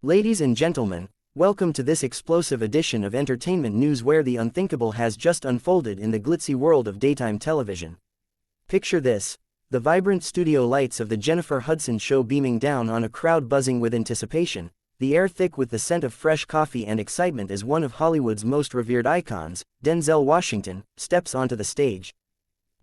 Ladies and gentlemen, welcome to this explosive edition of entertainment news where the unthinkable has just unfolded in the glitzy world of daytime television. Picture this: the vibrant studio lights of the Jennifer Hudson show beaming down on a crowd buzzing with anticipation, the air thick with the scent of fresh coffee and excitement as one of Hollywood's most revered icons, Denzel Washington, steps onto the stage.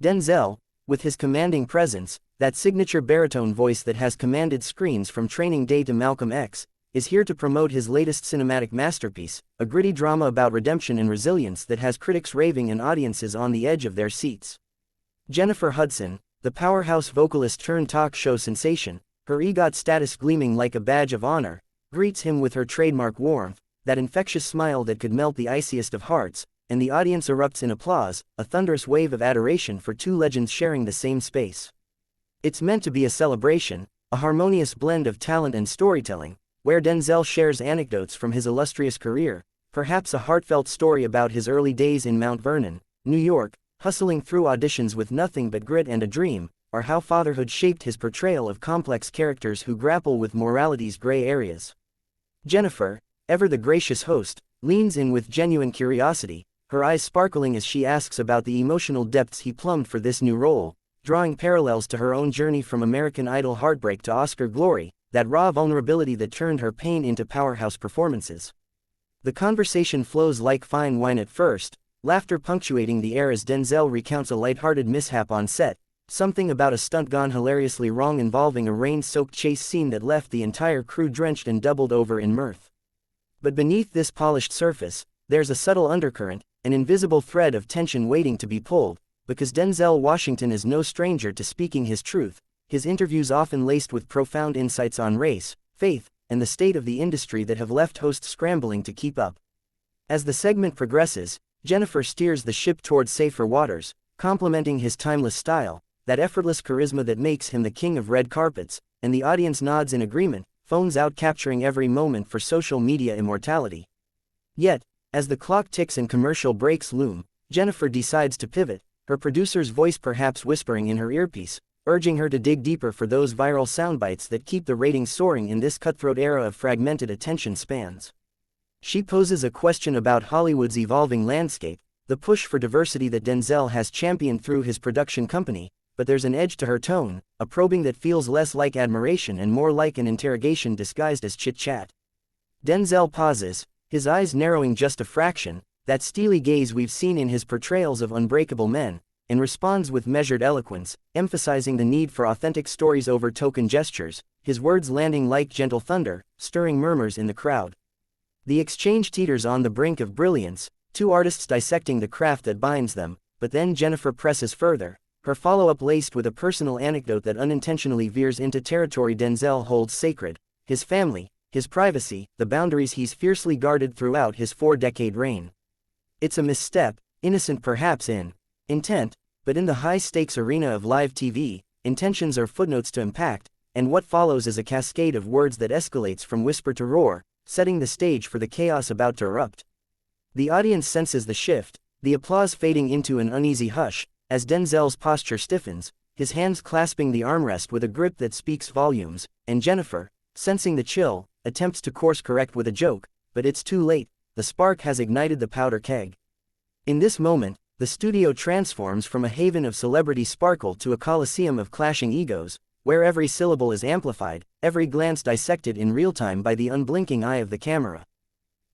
Denzel, with his commanding presence, that signature baritone voice that has commanded screens from Training Day to Malcolm X, is here to promote his latest cinematic masterpiece, a gritty drama about redemption and resilience that has critics raving and audiences on the edge of their seats. Jennifer Hudson, the powerhouse vocalist turned talk show sensation, her EGOT status gleaming like a badge of honor, greets him with her trademark warmth, that infectious smile that could melt the iciest of hearts, and the audience erupts in applause, a thunderous wave of adoration for two legends sharing the same space. It's meant to be a celebration, a harmonious blend of talent and storytelling, where Denzel shares anecdotes from his illustrious career, perhaps a heartfelt story about his early days in Mount Vernon, New York, hustling through auditions with nothing but grit and a dream, or how fatherhood shaped his portrayal of complex characters who grapple with morality's gray areas. Jennifer, ever the gracious host, leans in with genuine curiosity, her eyes sparkling as she asks about the emotional depths he plumbed for this new role, drawing parallels to her own journey from American Idol heartbreak to Oscar glory, that raw vulnerability that turned her pain into powerhouse performances. The conversation flows like fine wine at first, laughter punctuating the air as Denzel recounts a lighthearted mishap on set, something about a stunt gone hilariously wrong involving a rain-soaked chase scene that left the entire crew drenched and doubled over in mirth. But beneath this polished surface, there's a subtle undercurrent, an invisible thread of tension waiting to be pulled, because Denzel Washington is no stranger to speaking his truth, his interviews often laced with profound insights on race, faith, and the state of the industry that have left hosts scrambling to keep up. As the segment progresses, Jennifer steers the ship towards safer waters, complimenting his timeless style, that effortless charisma that makes him the king of red carpets, and the audience nods in agreement, phones out capturing every moment for social media immortality. Yet, as the clock ticks and commercial breaks loom, Jennifer decides to pivot, her producer's voice perhaps whispering in her earpiece, urging her to dig deeper for those viral soundbites that keep the ratings soaring in this cutthroat era of fragmented attention spans. She poses a question about Hollywood's evolving landscape, the push for diversity that Denzel has championed through his production company, but there's an edge to her tone, a probing that feels less like admiration and more like an interrogation disguised as chit-chat. Denzel pauses, his eyes narrowing just a fraction, that steely gaze we've seen in his portrayals of unbreakable men, and responds with measured eloquence, emphasizing the need for authentic stories over token gestures, his words landing like gentle thunder, stirring murmurs in the crowd. The exchange teeters on the brink of brilliance, two artists dissecting the craft that binds them, but then Jennifer presses further, her follow-up laced with a personal anecdote that unintentionally veers into territory Denzel holds sacred: his family, his privacy, the boundaries he's fiercely guarded throughout his 4-decade reign. It's a misstep, innocent perhaps in intent, but in the high-stakes arena of live TV, intentions are footnotes to impact, and what follows is a cascade of words that escalates from whisper to roar, setting the stage for the chaos about to erupt. The audience senses the shift, the applause fading into an uneasy hush, as Denzel's posture stiffens, his hands clasping the armrest with a grip that speaks volumes, and Jennifer, sensing the chill, attempts to course-correct with a joke, but it's too late, the spark has ignited the powder keg. In this moment, the studio transforms from a haven of celebrity sparkle to a coliseum of clashing egos, where every syllable is amplified, every glance dissected in real time by the unblinking eye of the camera.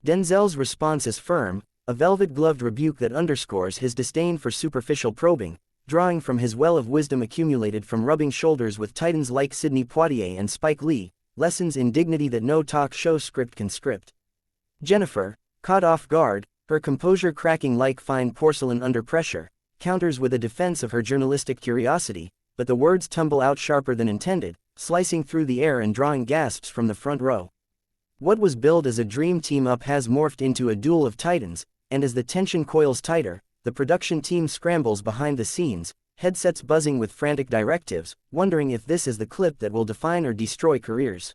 Denzel's response is firm, a velvet-gloved rebuke that underscores his disdain for superficial probing, drawing from his well of wisdom accumulated from rubbing shoulders with titans like Sidney Poitier and Spike Lee, lessons in dignity that no talk show script can script. Jennifer, caught off guard, her composure cracking like fine porcelain under pressure, counters with a defense of her journalistic curiosity, but the words tumble out sharper than intended, slicing through the air and drawing gasps from the front row. What was billed as a dream team-up has morphed into a duel of titans, and as the tension coils tighter, the production team scrambles behind the scenes, headsets buzzing with frantic directives, wondering if this is the clip that will define or destroy careers.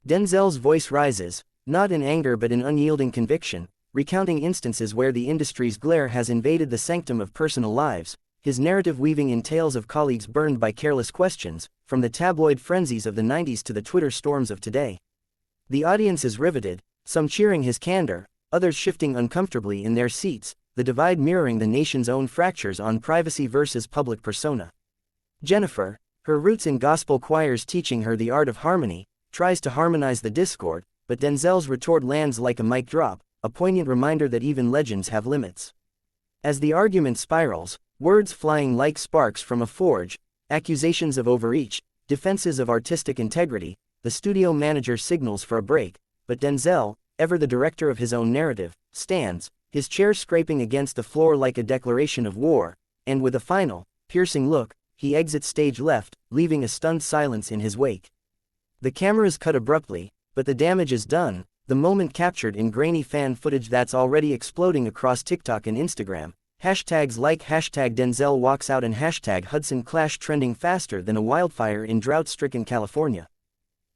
Denzel's voice rises, not in anger but in unyielding conviction, recounting instances where the industry's glare has invaded the sanctum of personal lives, his narrative weaving in tales of colleagues burned by careless questions, from the tabloid frenzies of the 90s to the Twitter storms of today. The audience is riveted, some cheering his candor, others shifting uncomfortably in their seats, the divide mirroring the nation's own fractures on privacy versus public persona. Jennifer, her roots in gospel choirs teaching her the art of harmony, tries to harmonize the discord, but Denzel's retort lands like a mic drop, a poignant reminder that even legends have limits. As the argument spirals, words flying like sparks from a forge, accusations of overreach, defenses of artistic integrity, the studio manager signals for a break, but Denzel, ever the director of his own narrative, stands, his chair scraping against the floor like a declaration of war, and with a final, piercing look, he exits stage left, leaving a stunned silence in his wake. The cameras cut abruptly, but the damage is done, the moment captured in grainy fan footage that's already exploding across TikTok and Instagram. Hashtags like hashtag Denzel walks out and hashtag Hudson clash trending faster than a wildfire in drought-stricken California.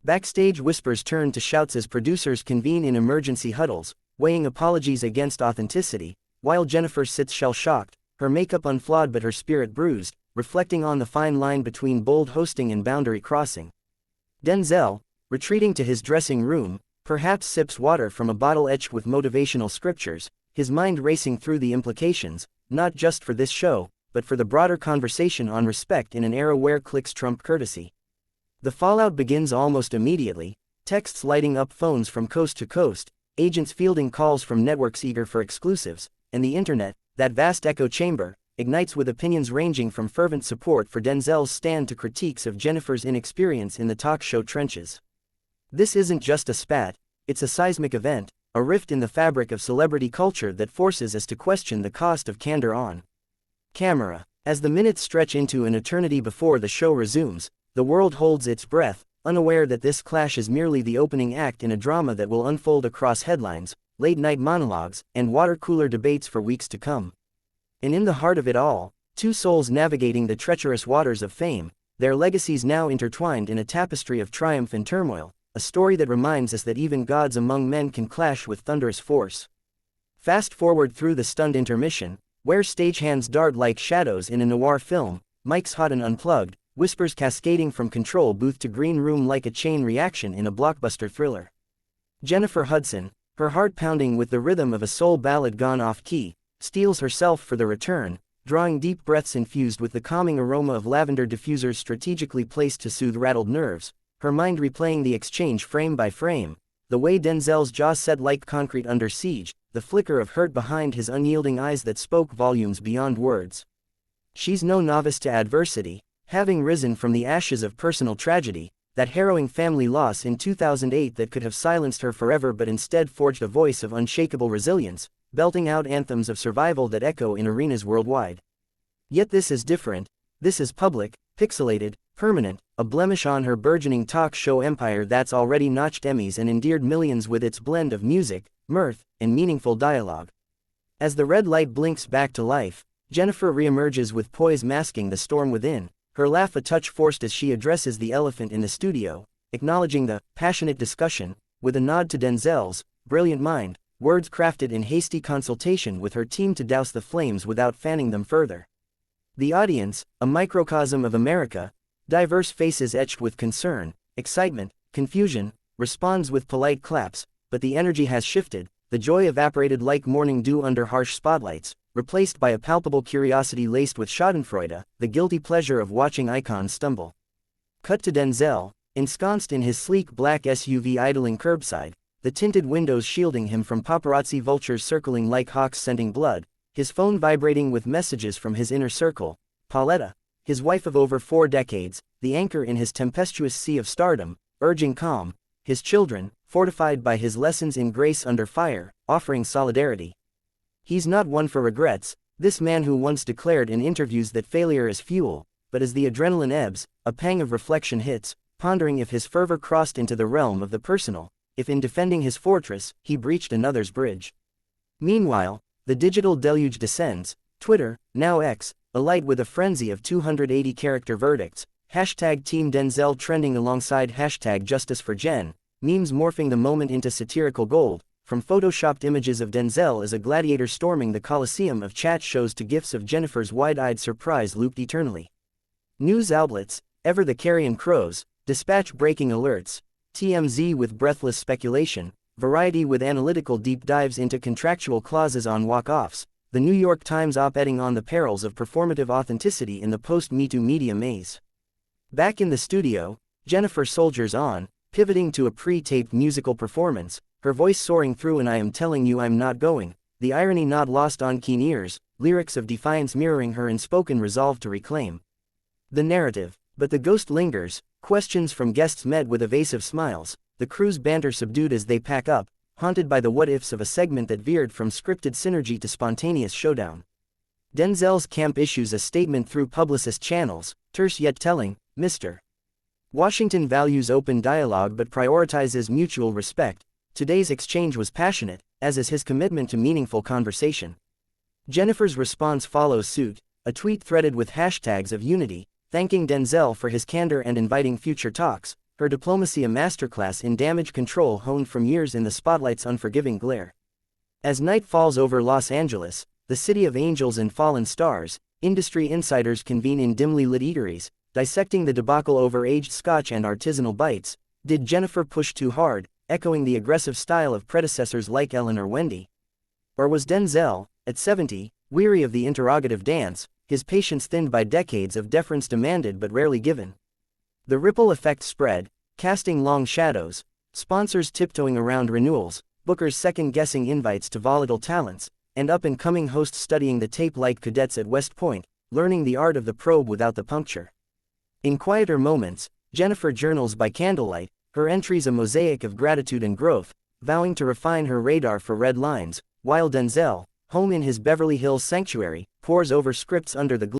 Backstage whispers turn to shouts as producers convene in emergency huddles, weighing apologies against authenticity, while Jennifer sits shell-shocked, her makeup unflawed but her spirit bruised, reflecting on the fine line between bold hosting and boundary crossing. Denzel, retreating to his dressing room, perhaps sips water from a bottle etched with motivational scriptures, his mind racing through the implications, not just for this show, but for the broader conversation on respect in an era where clicks trump courtesy. The fallout begins almost immediately, texts lighting up phones from coast to coast, agents fielding calls from networks eager for exclusives, and the internet, that vast echo chamber, ignites with opinions ranging from fervent support for Denzel's stand to critiques of Jennifer's inexperience in the talk show trenches. This isn't just a spat, it's a seismic event, a rift in the fabric of celebrity culture that forces us to question the cost of candor on camera. As the minutes stretch into an eternity before the show resumes, the world holds its breath, unaware that this clash is merely the opening act in a drama that will unfold across headlines, late-night monologues, and water-cooler debates for weeks to come. And in the heart of it all, two souls navigating the treacherous waters of fame, their legacies now intertwined in a tapestry of triumph and turmoil, a story that reminds us that even gods among men can clash with thunderous force. Fast forward through the stunned intermission, where stagehands dart like shadows in a noir film, mics hot and unplugged, whispers cascading from control booth to green room like a chain reaction in a blockbuster thriller. Jennifer Hudson, her heart pounding with the rhythm of a soul ballad gone off-key, steels herself for the return, drawing deep breaths infused with the calming aroma of lavender diffusers strategically placed to soothe rattled nerves, her mind replaying the exchange frame by frame, the way Denzel's jaw set like concrete under siege, the flicker of hurt behind his unyielding eyes that spoke volumes beyond words. She's no novice to adversity, having risen from the ashes of personal tragedy, that harrowing family loss in 2008 that could have silenced her forever but instead forged a voice of unshakable resilience, belting out anthems of survival that echo in arenas worldwide. Yet this is different, this is public, pixelated, permanent, a blemish on her burgeoning talk show empire that's already notched Emmys and endeared millions with its blend of music, mirth, and meaningful dialogue. As the red light blinks back to life, Jennifer reemerges with poise masking the storm within, her laugh a touch forced as she addresses the elephant in the studio, acknowledging the passionate discussion, with a nod to Denzel's brilliant mind, words crafted in hasty consultation with her team to douse the flames without fanning them further. The audience, a microcosm of America, diverse faces etched with concern, excitement, confusion, responds with polite claps, but the energy has shifted, the joy evaporated like morning dew under harsh spotlights, replaced by a palpable curiosity laced with schadenfreude, the guilty pleasure of watching icons stumble. Cut to Denzel, ensconced in his sleek black SUV idling curbside, the tinted windows shielding him from paparazzi vultures circling like hawks scenting blood, his phone vibrating with messages from his inner circle, Pauletta, his wife of over 4 decades, the anchor in his tempestuous sea of stardom, urging calm, his children, fortified by his lessons in grace under fire, offering solidarity. He's not one for regrets, this man who once declared in interviews that failure is fuel, but as the adrenaline ebbs, a pang of reflection hits, pondering if his fervor crossed into the realm of the personal, if in defending his fortress, he breached another's bridge. Meanwhile, the digital deluge descends, Twitter, now X, alight with a frenzy of 280-character verdicts, hashtag Team Denzel trending alongside hashtag Justice for Jen, memes morphing the moment into satirical gold, from photoshopped images of Denzel as a gladiator storming the Coliseum of chat shows to gifs of Jennifer's wide-eyed surprise looped eternally. News outlets, ever the carrion crows, dispatch breaking alerts, TMZ with breathless speculation, Variety with analytical deep dives into contractual clauses on walk-offs, The New York Times op-eding on the perils of performative authenticity in the post-MeToo media maze. Back in the studio, Jennifer soldiers on, pivoting to a pre-taped musical performance, her voice soaring through an "I am telling you I'm not going," the irony not lost on keen ears, lyrics of defiance mirroring her unspoken resolve to reclaim the narrative. But the ghost lingers, questions from guests met with evasive smiles, the crew's banter subdued as they pack up, haunted by the what-ifs of a segment that veered from scripted synergy to spontaneous showdown. Denzel's camp issues a statement through publicist channels, terse yet telling, "Mr. Washington values open dialogue but prioritizes mutual respect. Today's exchange was passionate, as is his commitment to meaningful conversation." Jennifer's response follows suit, a tweet threaded with hashtags of unity, thanking Denzel for his candor and inviting future talks, her diplomacy a masterclass in damage control honed from years in the spotlight's unforgiving glare. As night falls over Los Angeles, the city of angels and fallen stars, industry insiders convene in dimly lit eateries, dissecting the debacle over aged scotch and artisanal bites. Did Jennifer push too hard, echoing the aggressive style of predecessors like Ellen or Wendy? Or was Denzel, at 70, weary of the interrogative dance, his patience thinned by decades of deference demanded but rarely given? The ripple effect spread, casting long shadows, sponsors tiptoeing around renewals, bookers second-guessing invites to volatile talents, and up-and-coming hosts studying the tape like cadets at West Point, learning the art of the probe without the puncture. In quieter moments, Jennifer journals by candlelight, her entries a mosaic of gratitude and growth, vowing to refine her radar for red lines, while Denzel, home in his Beverly Hills sanctuary, pores over scripts under the